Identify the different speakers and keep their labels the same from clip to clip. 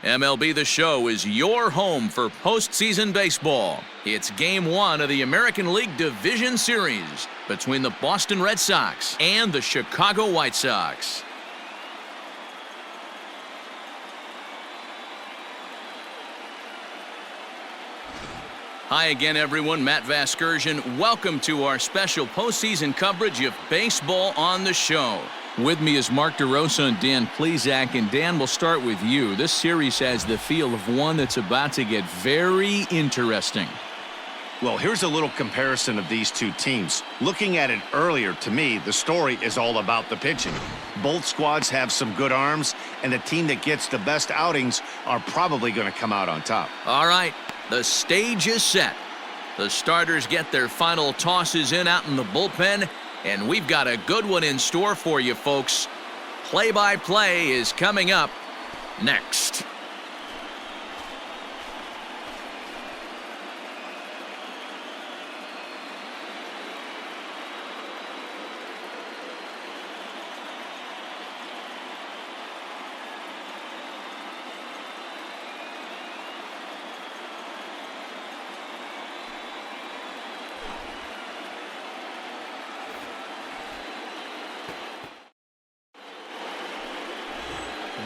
Speaker 1: MLB The Show is your home for postseason baseball. It's Game 1 of the American League Division Series between the Boston Red Sox and the Chicago White Sox. Hi again, everyone. Matt Vasgersian. Welcome to our special postseason coverage of Baseball on the Show. With me is Mark DeRosa and Dan Plesac. And Dan, we'll start with you. This series has the feel of one that's about to get very interesting.
Speaker 2: Well, here's a little comparison of these two teams. Looking at it earlier, to me, the story is all about the pitching. Both squads have some good arms, and the team that gets the best outings are probably going to come out on top.
Speaker 1: All right, the stage is set. The starters get their final tosses in out in the bullpen, and we've got a good one in store for you, folks. Play-by-play is coming up next.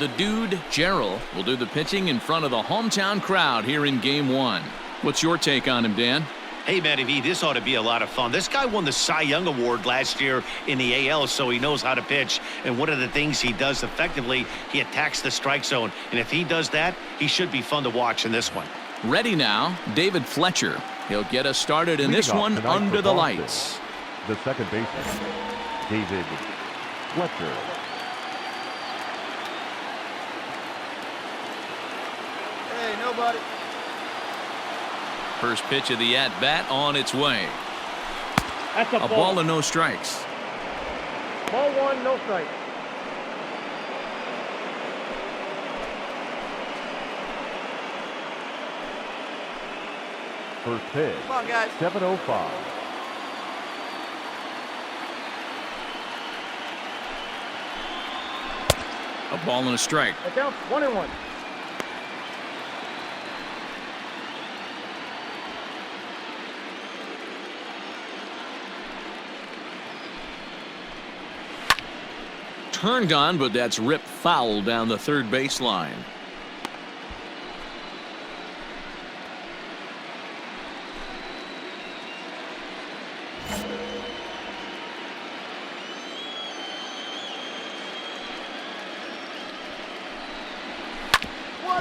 Speaker 1: The dude, Gerald, will do the pitching in front of the hometown crowd here in Game 1. What's your take on him, Dan?
Speaker 2: Hey, Matty V, this ought to be a lot of fun. This guy won the Cy Young Award last year in the AL, so he knows how to pitch. And one of the things he does effectively, he attacks the strike zone. And if he does that, he should be fun to watch in this one.
Speaker 1: Ready now, David Fletcher. He'll get us started in this one under the lights.
Speaker 3: The second baseman, David Fletcher.
Speaker 4: Nobody.
Speaker 1: First pitch of the at-bat on its way.
Speaker 4: That's a
Speaker 1: ball and no strikes.
Speaker 4: Ball one, no strike.
Speaker 3: First pitch.
Speaker 4: Come on, guys.
Speaker 3: 7:05.
Speaker 1: A ball and a strike.
Speaker 4: That counts 1-1.
Speaker 1: Turned on, but that's ripped foul down the third baseline.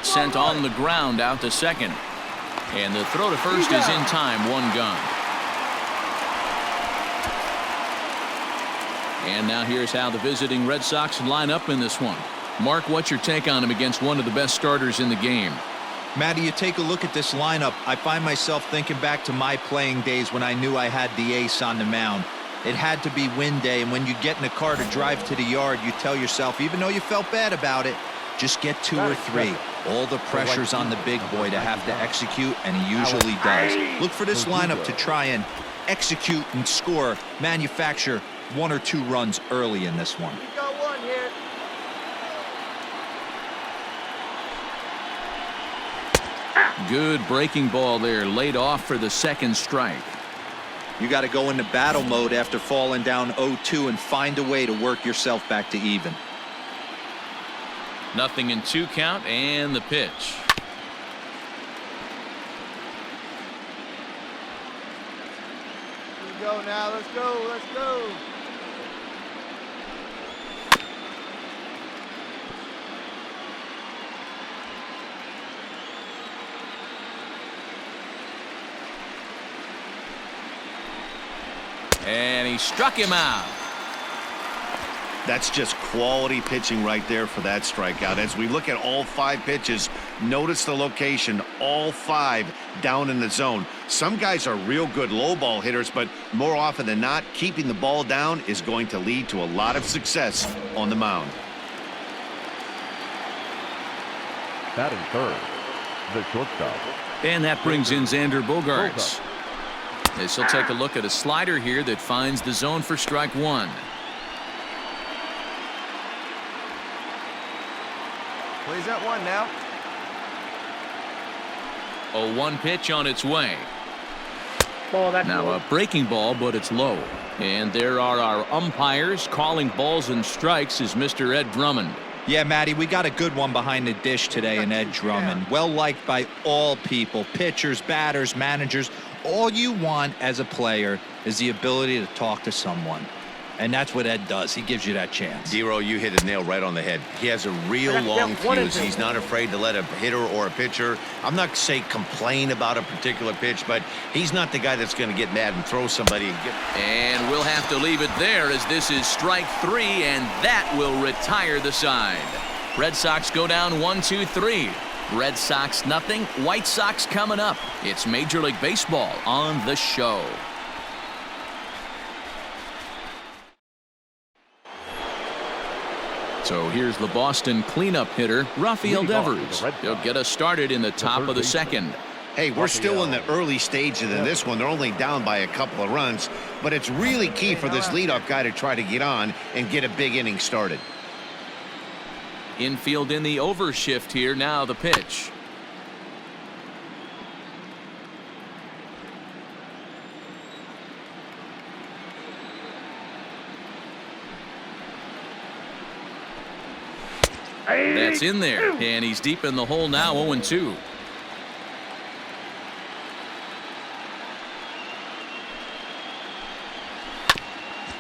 Speaker 1: Sent on the ground out to second. And the throw to first is in time, one gone. And now here's how the visiting Red Sox line up in this one. Mark, what's your take on him against one of the best starters in the game?
Speaker 5: Matty, you take a look at this lineup. I find myself thinking back to my playing days when I knew I had the ace on the mound. It had to be win day, and when you get in a car to drive to the yard, you tell yourself, even though you felt bad about it, just get 2 or 3. All the pressure's on the big boy to have to execute, and he usually does. Look for this lineup to try and execute and score, manufacture 1 or 2 runs early in this one.
Speaker 4: You got one here.
Speaker 1: Good breaking ball there, laid off for the second strike.
Speaker 5: You got to go into battle mode after falling down 0-2 and find a way to work yourself back to even.
Speaker 1: Nothing in 2 count, and the pitch.
Speaker 4: Here we go now. Let's go. Let's go.
Speaker 1: And he struck him out.
Speaker 2: That's just quality pitching right there for that strikeout. As we look at all 5 pitches, notice the location, all 5 down in the zone. Some guys are real good low ball hitters, but more often than not, keeping the ball down is going to lead to a lot of success on the mound.
Speaker 3: Batting third, the shortstop.
Speaker 1: And that brings in Xander Bogaerts. As he'll take a look at a slider here that finds the zone for strike 1.
Speaker 4: Plays that one now.
Speaker 1: 0-1 pitch on its way.
Speaker 4: Ball, that's
Speaker 1: Now
Speaker 4: low.
Speaker 1: a breaking ball, but it's low. And there are our umpires calling balls and strikes is Mr. Ed Drummond.
Speaker 5: Yeah, Matty, we got a good one behind the dish today in Ed Drummond. Well liked by all people, pitchers, batters, managers. All you want as a player is the ability to talk to someone. And that's what Ed does. He gives you that chance.
Speaker 2: Zero, you hit a nail right on the head. He has a real long fuse. He's not afraid to let a hitter or a pitcher, I'm not say complain about a particular pitch, but he's not the guy that's going to get mad and throw somebody.
Speaker 1: And we'll have to leave it there as this is strike 3, and that will retire the side. Red Sox go down 1-2-3. Red Sox nothing. White Sox coming up. It's Major League Baseball on the show. So here's the Boston cleanup hitter, Rafael Devers. He'll get us started in the top of the second.
Speaker 2: Hey, we're still in the early stages in this one. They're only down by a couple of runs, but it's really key for this leadoff guy to try to get on and get a big inning started.
Speaker 1: Infield in the overshift here. Now the pitch. That's in there, and he's deep in the hole now. 0-2.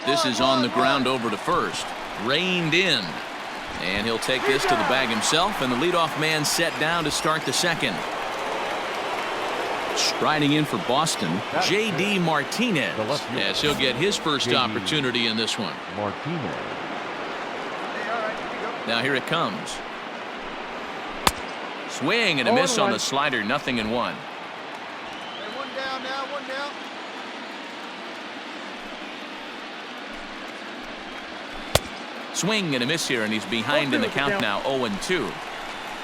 Speaker 1: This is on the ground over to first. Reined in. And he'll take this to the bag himself, and the leadoff man set down to start the second. Striding in for Boston, J.D. Martinez, as he'll get his first opportunity in this one.
Speaker 3: Martinez.
Speaker 1: Now here it comes. Swing and a miss on the slider. 0-1.
Speaker 4: Hey, one down now, one down.
Speaker 1: Swing and a miss here, and he's behind in the count now. 0-2.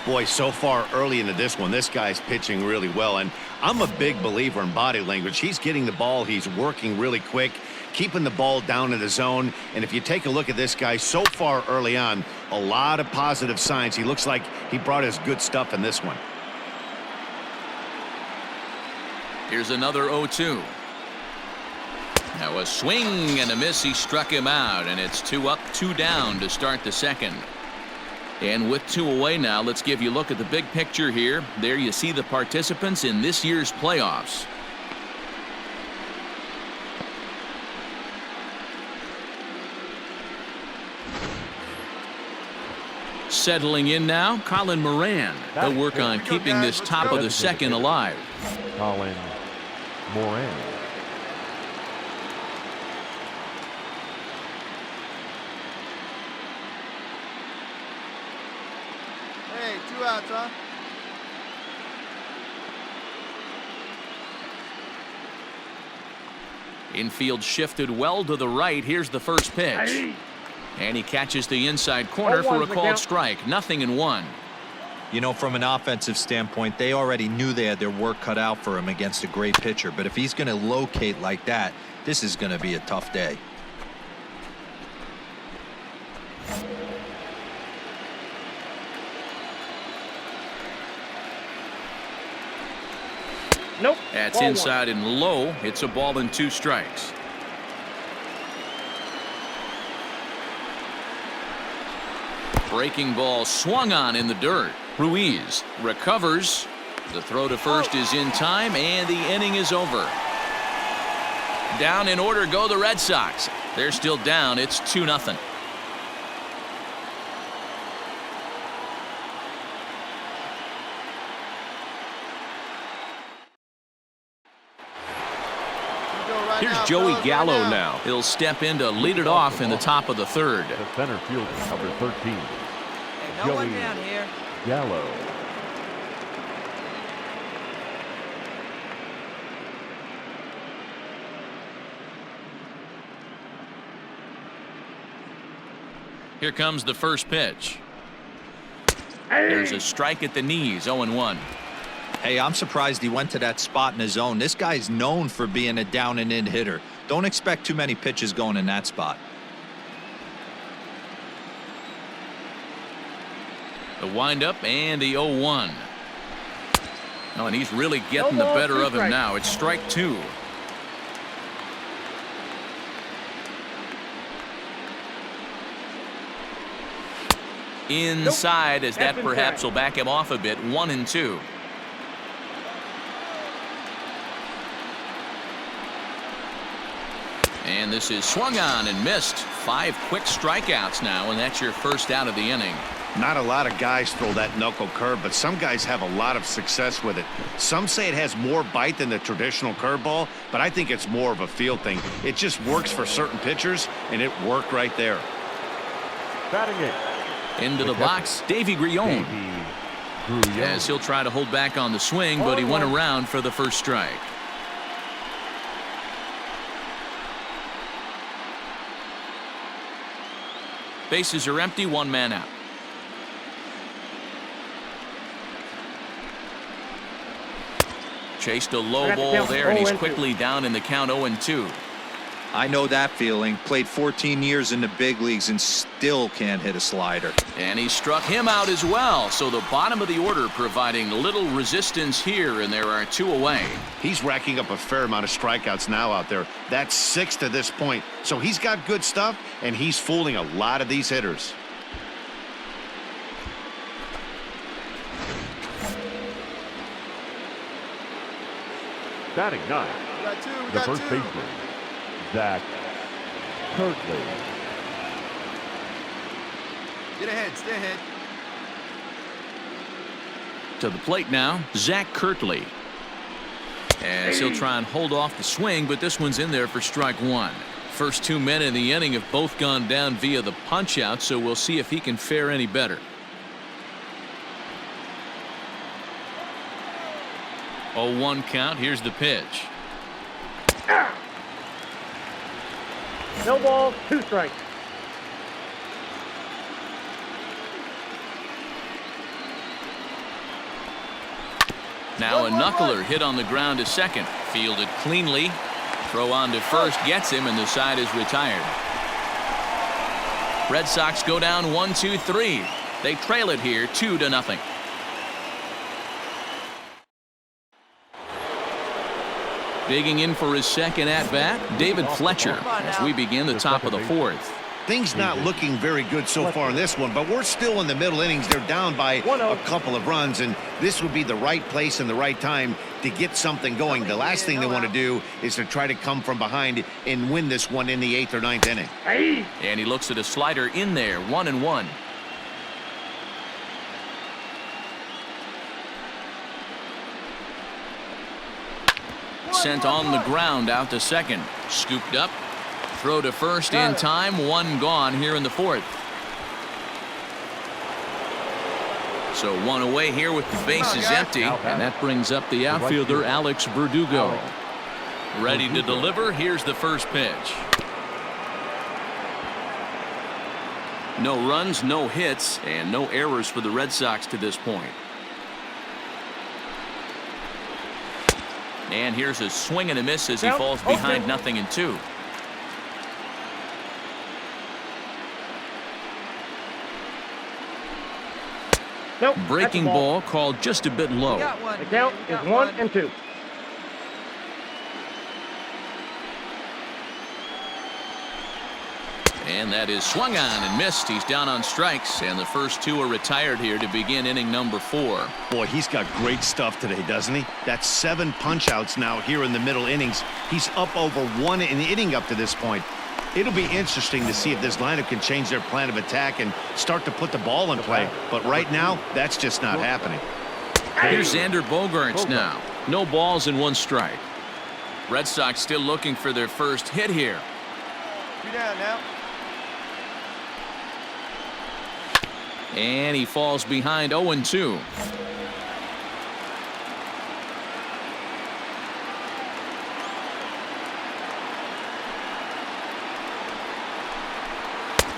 Speaker 2: Boy, so far early into this one, this guy's pitching really well, and I'm a big believer in body language. He's getting the ball, he's working really quick, keeping the ball down in the zone, and if you take a look at this guy so far early on, a lot of positive signs. He looks like he brought his good stuff in this one.
Speaker 1: Here's another 0-2. Now a swing and a miss. He struck him out, and it's 2 up, 2 down to start the second. And with 2 away now, let's give you a look at the big picture here. There you see the participants in this year's playoffs. Settling in now, Colin Moran. He'll work on keeping this top of the second alive.
Speaker 3: Colin Moran.
Speaker 4: Hey, 2 outs, huh?
Speaker 1: Infield shifted well to the right. Here's the first pitch. And he catches the inside corner for a called strike. 0-1.
Speaker 5: You know, from an offensive standpoint, they already knew they had their work cut out for him against a great pitcher. But if he's going to locate like that, this is going to be a tough day.
Speaker 4: Nope.
Speaker 1: That's inside and low. It's a ball and 2 strikes. Breaking ball swung on in the dirt. Ruiz recovers. The throw to first is in time, and the inning is over. Down in order go the Red Sox. They're still down. It's 2-0. Here's Joey Gallo now. He'll step in to lead it off in the top of the third.
Speaker 3: The center fielder, number 13.
Speaker 4: Hey, no
Speaker 3: Joey
Speaker 4: one down here.
Speaker 3: Gallo.
Speaker 1: Here comes the first pitch. There's a strike at the knees. 0-1.
Speaker 5: Hey, I'm surprised he went to that spot in his zone. This guy's known for being a down and in hitter. Don't expect too many pitches going in that spot.
Speaker 1: The windup and the 0-1. Oh, and he's really getting the better of him now. It's strike 2. Inside, as that perhaps will back him off a bit. 1-2. And this is swung on and missed. 5 quick strikeouts now, and that's your first out of the inning.
Speaker 2: Not a lot of guys throw that knuckle curve, but some guys have a lot of success with it. Some say it has more bite than the traditional curveball, but I think it's more of a feel thing. It just works for certain pitchers, and it worked right there.
Speaker 3: Batting it.
Speaker 1: Into the box, Davy Grillon. As he'll try to hold back on the swing, but he went around for the first strike. Bases are empty, 1 man out. Chased a low ball there, and he's quickly down in the count. 0-2.
Speaker 5: I know that feeling. Played 14 years in the big leagues and still can't hit a slider.
Speaker 1: And he struck him out as well. So the bottom of the order providing little resistance here, and there are 2 away.
Speaker 2: He's racking up a fair amount of strikeouts now out there. That's 6 to this point. So he's got good stuff, and he's fooling a lot of these hitters.
Speaker 3: Batting 9.
Speaker 4: We got 2. We
Speaker 3: The
Speaker 4: got
Speaker 3: first
Speaker 4: 2.
Speaker 3: baseman, Zach Kirtley.
Speaker 4: Get ahead. Stay ahead.
Speaker 1: To the plate now, Zach Kirtley. As he'll try and hold off the swing, but this one's in there for strike 1. First 2 men in the inning have both gone down via the punch-out, so we'll see if he can fare any better. 0-1 count. Here's the pitch.
Speaker 6: No ball, 2 strikes.
Speaker 1: Now a knuckler hit on the ground to second. Fielded cleanly. Throw on to first gets him, and the side is retired. Red Sox go down 1-2-3. They trail it here 2-0. Digging in for his second at-bat, David Fletcher, as we begin the top of the 4th.
Speaker 2: Things not looking very good so far in this one, but we're still in the middle innings. They're down by a couple of runs, and this would be the right place and the right time to get something going. The last thing they want to do is to try to come from behind and win this one in the 8th or 9th inning.
Speaker 1: And he looks at a slider in there, 1-1. Sent on the ground out to second. Scooped up. Throw to first in time. 1 gone here in the 4th. So 1 away here with the bases empty. And that brings up the outfielder, Alex Verdugo. Ready to deliver. Here's the first pitch. No runs, no hits, and no errors for the Red Sox to this point. And here's a swing and a miss as he falls behind 0-2.
Speaker 6: Nope.
Speaker 1: Breaking ball called just a bit low.
Speaker 6: The count is 1-2.
Speaker 1: And that is swung on and missed. He's down on strikes, and the first 2 are retired here to begin inning number 4.
Speaker 2: Boy, he's got great stuff today, doesn't he? That's 7 punch-outs now here in the middle innings. He's up over 1 an inning up to this point. It'll be interesting to see if this lineup can change their plan of attack and start to put the ball in play. But right now, that's just not happening.
Speaker 1: Here's Xander Bogaerts now. No balls and 1 strike. Red Sox still looking for their first hit here.
Speaker 4: 2 down now.
Speaker 1: And he falls behind 0-2.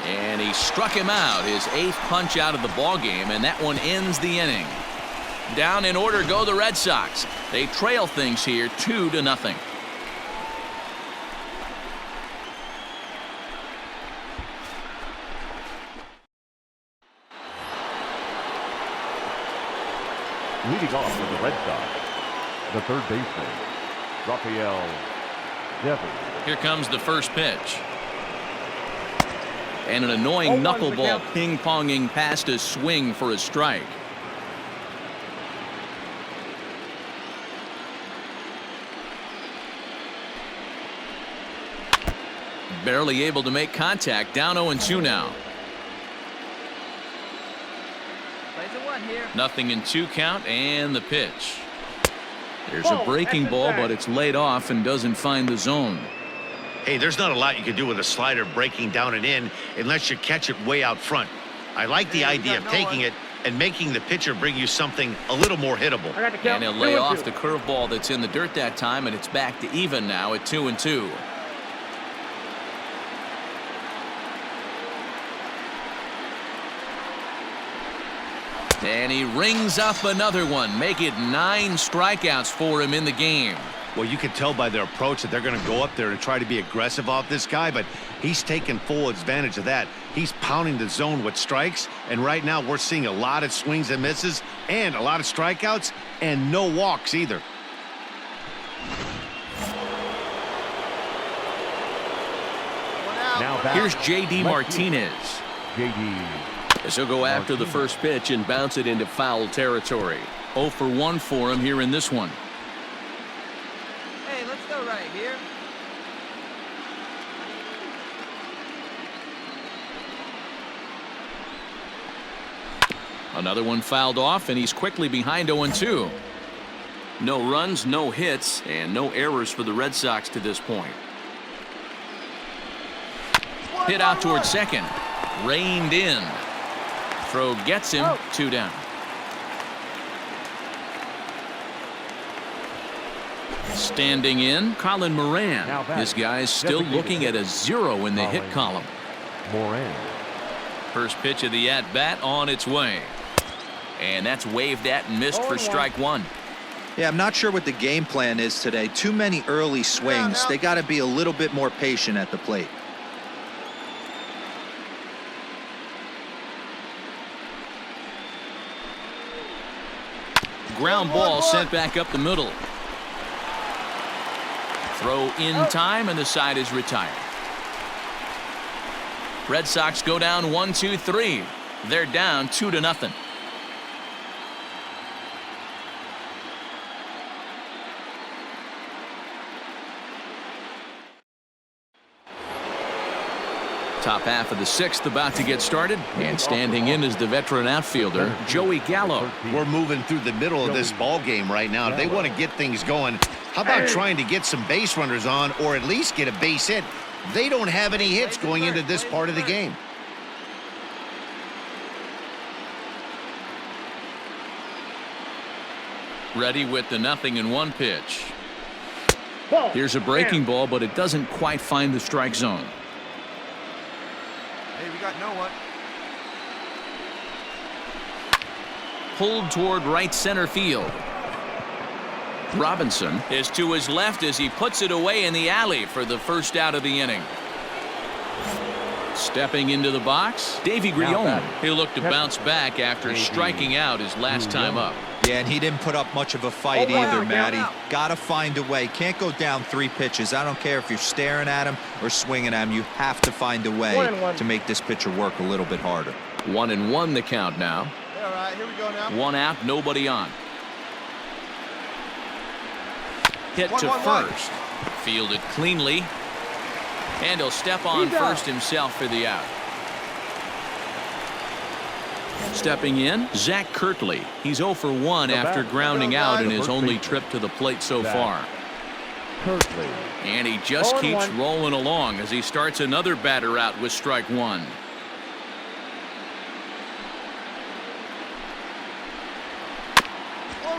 Speaker 1: And he struck him out, his 8th punch out of the ball game, and that one ends the inning. Down in order go the Red Sox. They trail things here 2-0.
Speaker 3: Leading off for the Red Sox, the third baseman, Rafael Devers.
Speaker 1: Here comes the first pitch. And an annoying
Speaker 6: 0-1
Speaker 1: knuckleball
Speaker 6: count.
Speaker 1: ping-ponging past a swing for a strike. Barely able to make contact. Down 0-2 now.
Speaker 7: Plays a 1 here.
Speaker 1: Nothing in 2 count, and the pitch. There's a
Speaker 6: Ball,
Speaker 1: breaking
Speaker 6: that's
Speaker 1: ball,
Speaker 6: back.
Speaker 1: but it's laid off and doesn't find the zone.
Speaker 2: Hey, there's not a lot you can do with a slider breaking down and in unless you catch it way out front. I like the
Speaker 4: Hey, we
Speaker 2: idea
Speaker 4: got
Speaker 2: of
Speaker 4: no
Speaker 2: taking
Speaker 4: one.
Speaker 2: it and making the pitcher bring you something a little more hittable.
Speaker 6: I got the count.
Speaker 1: And he'll lay
Speaker 6: 2-2.
Speaker 1: off the curveball that's in the dirt that time, and it's back to even now at 2-2. And he rings up another one. Make it 9 strikeouts for him in the game.
Speaker 2: Well, you can tell by their approach that they're going to go up there and try to be aggressive off this guy, but he's taking full advantage of that. He's pounding the zone with strikes, and right now we're seeing a lot of swings and misses and a lot of strikeouts and no walks either.
Speaker 4: One out.
Speaker 3: Now
Speaker 4: One
Speaker 3: back.
Speaker 1: Here's J.D. Martinez.
Speaker 3: J.D.
Speaker 1: As he'll go after the first pitch and bounce it into foul territory. 0 for 1 for him here in this one.
Speaker 7: Hey, let's go right here.
Speaker 1: Another one fouled off, and he's quickly behind 0-2. No runs, no hits, and no errors for the Red Sox to this point. Hit out towards second. Reined in. Throw gets him. 2 down. Standing in, Colin Moran.
Speaker 3: Now back.
Speaker 1: This guy's still
Speaker 3: Designated
Speaker 1: looking at a 0 in the hit
Speaker 3: Colin.
Speaker 1: column.
Speaker 3: Moran.
Speaker 1: First pitch of the at-bat on its way. And that's waved at and missed for
Speaker 6: 0-1.
Speaker 1: strike 1.
Speaker 5: Yeah, I'm not sure what the game plan is today. Too many early swings. They got to be a little bit more patient at the plate.
Speaker 1: Ground ball sent back up the middle. Throw in time, and the side is retired. Red Sox go down 1-2-3. They're down 2-0. Top half of the 6th about to get started, and standing in is the veteran outfielder Joey Gallo.
Speaker 2: We're moving through the middle of this ball game right now. If they want to get things going, how about trying to get some base runners on or at least get a base hit? They don't have any hits going into this part of the game.
Speaker 1: Ready with the 0-1 pitch.
Speaker 6: Ball.
Speaker 1: Here's a breaking ball, but it doesn't quite find the strike zone.
Speaker 4: Hey, we got no one.
Speaker 1: Pulled toward right center field. Robinson is to his left as he puts it away in the alley for the first out of the inning. Stepping into the box, Davey Grione. He'll look to bounce back after striking out his last time up.
Speaker 5: Yeah, and he didn't put up much of a fight
Speaker 6: Oh, wow,
Speaker 5: either,
Speaker 6: count
Speaker 5: Matty.
Speaker 7: out.
Speaker 5: Got to find a way. Can't go down 3 pitches. I don't care if you're staring at him or swinging at him. You have to find a way
Speaker 6: 1-1.
Speaker 5: to make this pitcher work a little bit harder.
Speaker 1: 1-1 the count now.
Speaker 4: Hey, all right, here we go now.
Speaker 1: 1 out, nobody on. Hit to
Speaker 4: 1-1.
Speaker 1: first. Fielded cleanly. And he'll step on
Speaker 6: He's out.
Speaker 1: first himself for the out. Stepping in, Zach Kirtley. He's 0 for 1 after grounding out in his only trip to the plate so far.
Speaker 3: Kirtley.
Speaker 1: And he just
Speaker 6: 0-1.
Speaker 1: keeps rolling along as he starts another batter out with strike 1.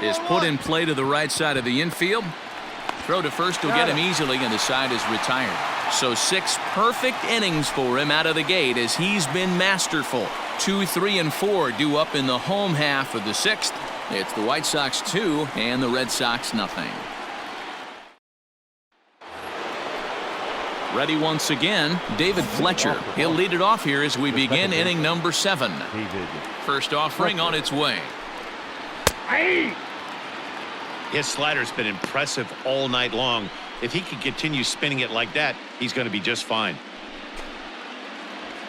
Speaker 1: Is put in play to the right side of the infield. Throw to first will get him easily, and the side is retired. So 6 perfect innings for him out of the gate as he's been masterful. 2, 3, and 4 due up in the home half of the 6th. It's the White Sox 2 and the Red Sox nothing. Ready once again, David Fletcher. He'll lead it off here as we begin inning number 7.
Speaker 3: David.
Speaker 1: First offering on its way.
Speaker 6: Hey.
Speaker 2: His slider's been impressive all night long. If he can continue spinning it like that, he's going to be just fine.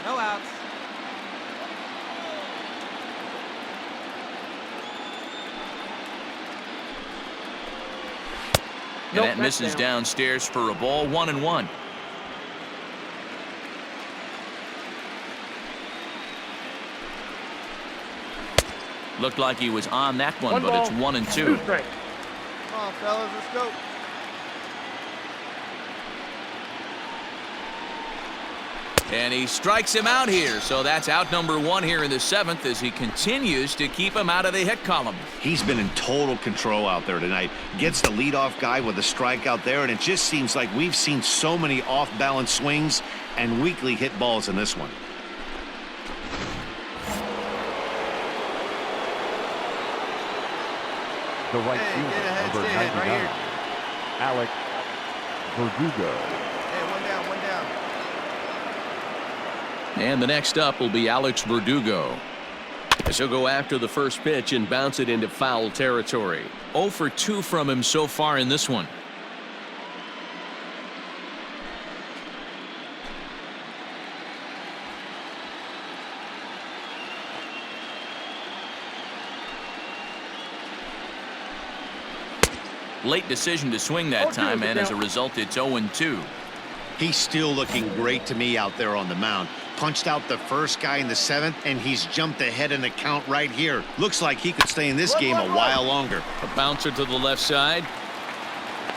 Speaker 7: No outs.
Speaker 1: And that misses downstairs for a ball, 1-1. Looked like he was on that one, but it's 1-2.
Speaker 4: Come on, fellas, let's go.
Speaker 1: And he strikes him out here, so that's out number 1 here in the 7th as he continues to keep him out of the hit column.
Speaker 2: He's been in total control out there tonight. Gets the leadoff guy with a strikeout there, and it just seems like we've seen so many off-balance swings and weakly hit balls in this one.
Speaker 3: The right
Speaker 4: Hey,
Speaker 3: fielder,
Speaker 4: get ahead,
Speaker 3: number
Speaker 4: stay ahead, right
Speaker 3: 99,
Speaker 4: here.
Speaker 3: Alex Verdugo.
Speaker 4: Hey, one down, one down.
Speaker 1: And the next up will be Alex Verdugo, as he'll go after the first pitch and bounce it into foul territory. 0 for 2 from him so far in this one. Late decision to swing that time, and as a result, it's 0-2.
Speaker 2: He's still looking great to me out there on the mound. Punched out the first guy in the 7th, and he's jumped ahead in the count right here. Looks like he could stay in this game a while longer.
Speaker 1: A bouncer to the left side.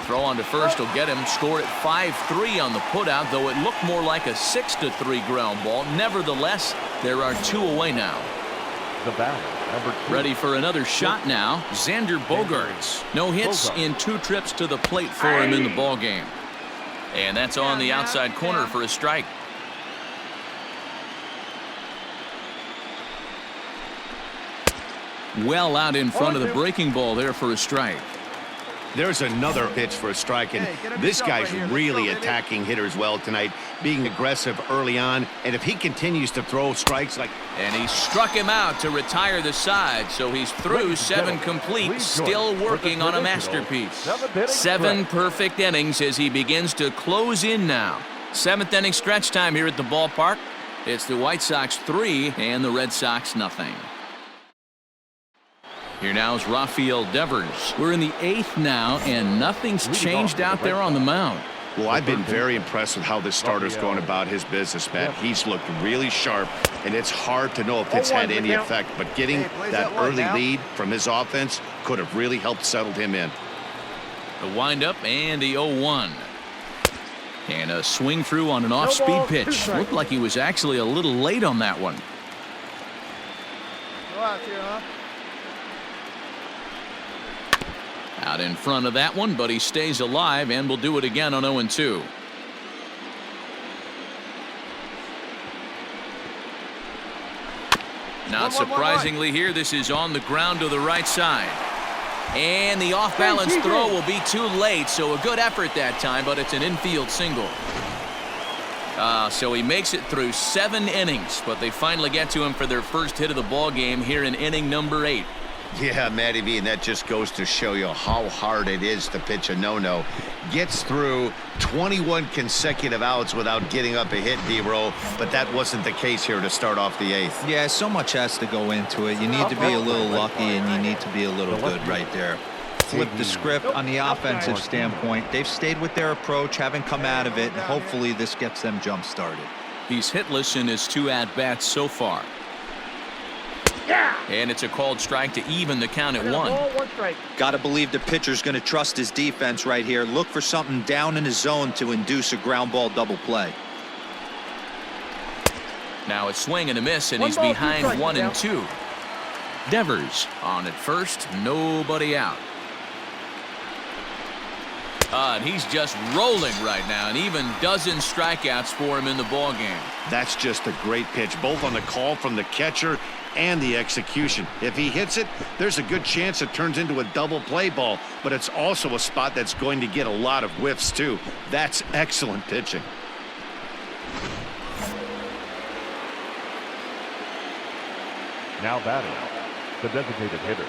Speaker 1: Throw on to first will get him. Score at 5-3 on the putout, though it looked more like a 6-3 ground ball. Nevertheless, there are 2 away now.
Speaker 3: The batter, number 2.
Speaker 1: Ready for another shot now. Xander Bogaerts. No hits in 2 trips to the plate for him in the ball game. And that's on the outside corner for a strike. Well out in front of the breaking ball there for a strike.
Speaker 2: There's another pitch for a strike, and this guy's really attacking hitters well tonight, being aggressive early on, and if he continues to throw strikes like...
Speaker 1: And he struck him out to retire the side, so he's through 7 complete, still working on a masterpiece. 7 perfect innings as he begins to close in now. 7th inning stretch time here at the ballpark. It's the White Sox 3 and the Red Sox nothing. Here now is Rafael Devers. We're in the 8th now, and nothing's changed out there on the mound.
Speaker 2: Well, I've been very impressed with how this starter's going about his business, Matt. He's looked really sharp, and it's hard to know if it's had any effect, but getting that early lead from his offense could have really helped settle him in.
Speaker 1: The windup and the 0-1. And a swing through on an off-speed pitch. Looked like he was actually a little late on that one.
Speaker 4: Go out here, huh?
Speaker 1: Out in front of that one, but he stays alive and will do it again on 0-2. Not surprisingly here, this is on the ground to the right side. And the off-balance throw will be too late, so a good effort that time, but it's an infield single. So he makes it through 7 innings, but they finally get to him for their first hit of the ball game here in inning number 8.
Speaker 2: Yeah, Matty V, and that just goes to show you how hard it is to pitch a no-no. Gets through 21 consecutive outs without getting up a hit, D-Roll, but that wasn't the case here to start off the 8th.
Speaker 5: Yeah, so much has to go into it. You need to be a little lucky, and you need to be a little good right there. Flip the script on the offensive standpoint. They've stayed with their approach, haven't come out of it, and hopefully this gets them jump-started.
Speaker 1: He's hitless in his 2 at-bats so far. And it's a called strike to even the count at 1.
Speaker 5: Got to believe the pitcher's going to trust his defense right here. Look for something down in his zone to induce a ground ball double play.
Speaker 1: Now it's swing and a miss, and he's behind 1-2. Devers on at first, nobody out. And he's just rolling right now, and even dozen strikeouts for him in the ball game.
Speaker 2: That's just a great pitch, both on the call from the catcher and the execution. If he hits it, there's a good chance it turns into a double play ball, but it's also a spot that's going to get a lot of whiffs too. That's excellent pitching.
Speaker 3: Now batting, the designated hitter,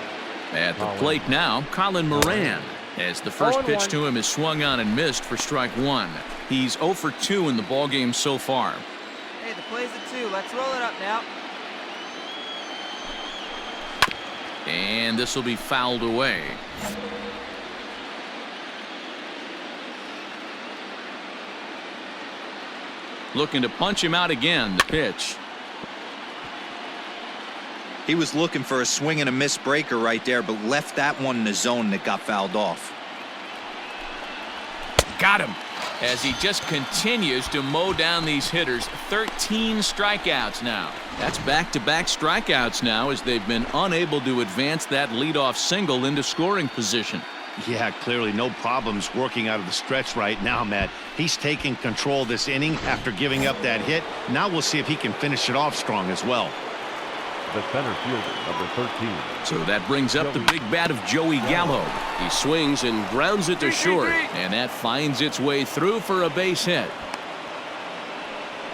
Speaker 1: At the plate now, Colin Moran, as the first pitch
Speaker 6: 0-1.
Speaker 1: to him is swung on and missed for strike one. He's 0 for 2 in the ballgame so far.
Speaker 7: Hey, the play's at 2. Let's roll it up now.
Speaker 1: And this will be fouled away. Looking to punch him out again. The pitch.
Speaker 5: He was looking for a swing and a miss breaker right there, but left that one in the zone that got fouled off.
Speaker 1: Got him. As he just continues to mow down these hitters. 13 strikeouts now. That's back-to-back strikeouts now, as they've been unable to advance that leadoff single into scoring position.
Speaker 2: Yeah, clearly no problems working out of the stretch right now, Matt. He's taking control of this inning after giving up that hit. Now we'll see if he can finish it off strong as well.
Speaker 3: The center fielder, number 13.
Speaker 1: So that brings up the big bat of Joey Gallo. He swings and grounds it to short, and that finds its way through for a base hit.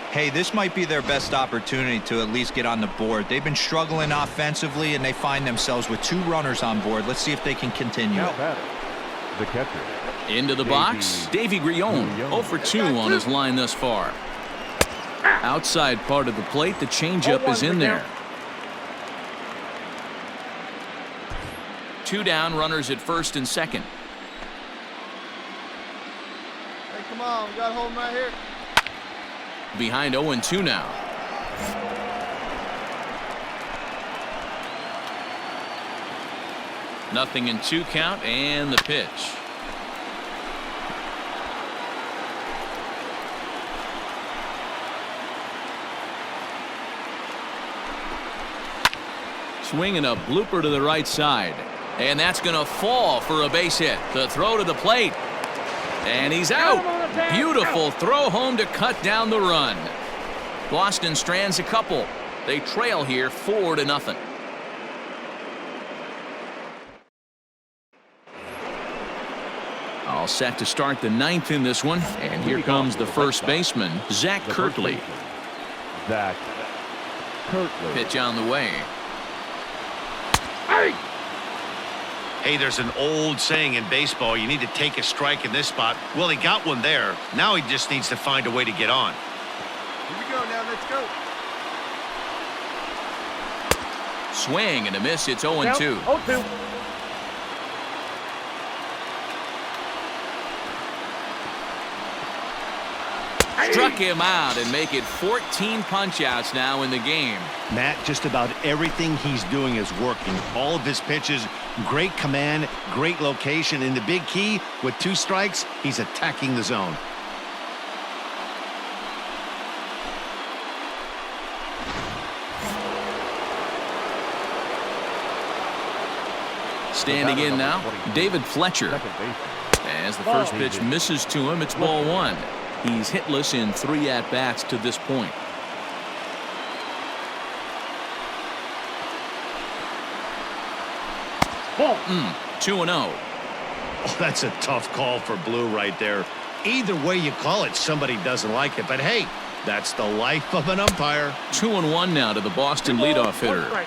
Speaker 5: Hey, this might be their best opportunity to at least get on the board. They've been struggling offensively, and they find themselves with 2 runners on board. Let's see if they can continue.
Speaker 3: Now batter, the catcher.
Speaker 1: Into the box, Davy Grion, 0 for 2 on his line thus far. Outside part of the plate, the changeup is in there. 2 down, runners at first and second.
Speaker 4: Hey, come on. We got to hold him right here.
Speaker 1: Behind 0-2 now. Nothing in 2 count, and the pitch. Swinging a blooper to the right side. And that's going to fall for a base hit. The throw to the plate. And he's out. Beautiful throw home to cut down the run. Boston strands a couple. They trail here 4-0. All set to start the 9th in this one. And here comes the first baseman, Zach Kirtley.
Speaker 3: Zach Kirtley.
Speaker 1: Pitch on the way.
Speaker 2: Hey, there's an old saying in baseball, you need to take a strike in this spot. Well, he got one there. Now he just needs to find a way to get on.
Speaker 4: Here we go now. Let's go.
Speaker 1: Swing and a miss. It's 0-2.
Speaker 6: 0-2.
Speaker 1: Struck him out and make it 14 punch-outs now in the game.
Speaker 2: Matt, just about everything he's doing is working. All of his pitches, great command, great location. And the big key, with 2 strikes, he's attacking the zone.
Speaker 1: Standing in now, David Fletcher.
Speaker 3: Second baseman.
Speaker 1: As the first pitch misses to him, it's ball 1. He's hitless in 3 at-bats to this point.
Speaker 6: Ball.
Speaker 1: 2-0.
Speaker 2: Oh, that's a tough call for Blue right there. Either way you call it, somebody doesn't like it. But hey, that's the life of an umpire.
Speaker 1: 2-1 now to the Boston leadoff hitter.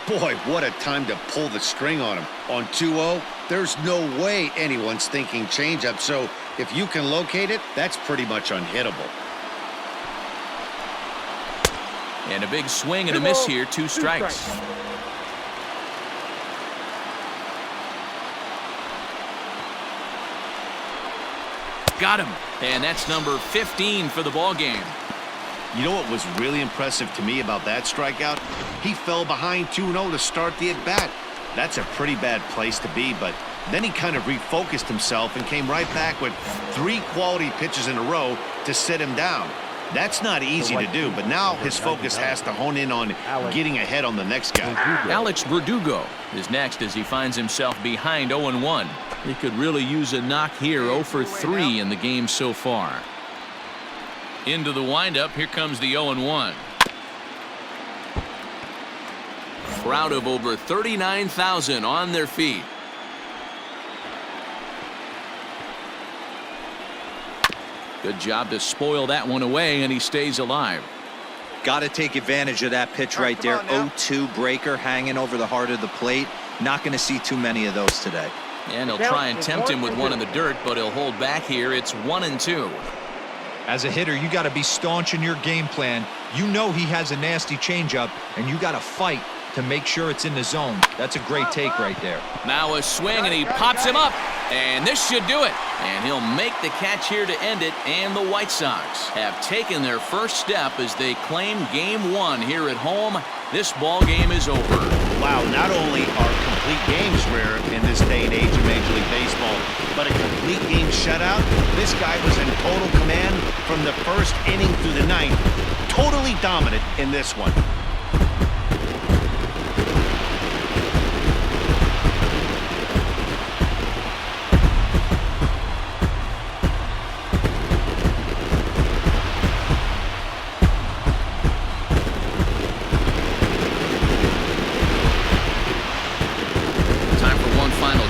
Speaker 2: Boy, what a time to pull the string on him. On 2-0, there's no way anyone's thinking changeup. So if you can locate it, that's pretty much unhittable.
Speaker 1: And a big swing and a miss here. 2 strikes. Got him. And that's number 15 for the ball game.
Speaker 2: You know what was really impressive to me about that strikeout? He fell behind 2-0 to start the at-bat. That's a pretty bad place to be, but then he kind of refocused himself and came right back with 3 quality pitches in a row to sit him down. That's not easy to do, but now his focus has to hone in on getting ahead on the next guy.
Speaker 1: Alex Verdugo is next as he finds himself behind 0-1. He could really use a knock here. 0 for 3 in the game so far. Into the windup, here comes the 0-1. Crowd of over 39,000 on their feet. Good job to spoil that one away, and he stays alive.
Speaker 5: Got to take advantage of that pitch right there. 0-2 breaker hanging over the heart of the plate. Not going to see too many of those today.
Speaker 1: And he'll try and tempt him with one in the dirt, but he'll hold back here. It's 1-2.
Speaker 5: As a hitter, you got to be staunch in your game plan. You know he has a nasty changeup, and you got to fight to make sure it's in the zone. That's a great take right there.
Speaker 1: Now a swing, and he pops him up. And this should do it. And he'll make the catch here to end it. And the White Sox have taken their first step as they claim Game 1 here at home. This ball game is over.
Speaker 2: Wow, not only are complete games rare in this day and age of Major League Baseball, but a complete game shutout. This guy was in total command from the first inning through the ninth. Totally dominant in this one.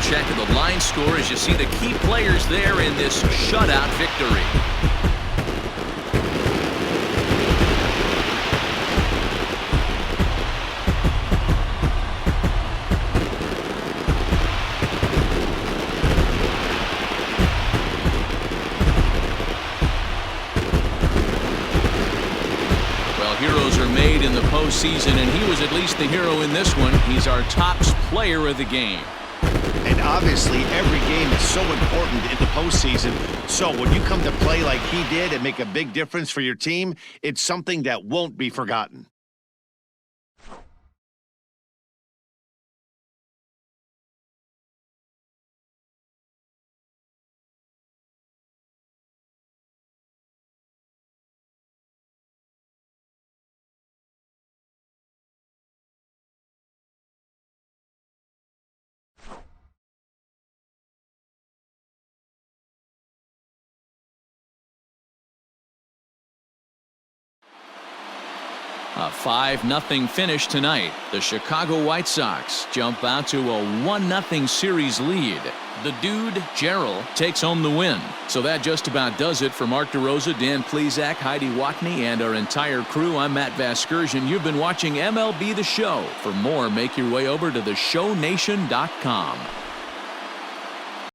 Speaker 1: Check of the line score as you see the key players there in this shutout victory. Well, heroes are made in the postseason, and he was at least the hero in this one. He's our top player of the game.
Speaker 2: And obviously, every game is so important in the postseason. So when you come to play like he did and make a big difference for your team, it's something that won't be forgotten.
Speaker 1: A 5-0 finish tonight. The Chicago White Sox jump out to a 1-0 series lead. The dude, Gerald, takes home the win. So that just about does it for Mark DeRosa, Dan Plesac, Heidi Watney, and our entire crew. I'm Matt Vasgersian. You've been watching MLB The Show. For more, make your way over to theshownation.com.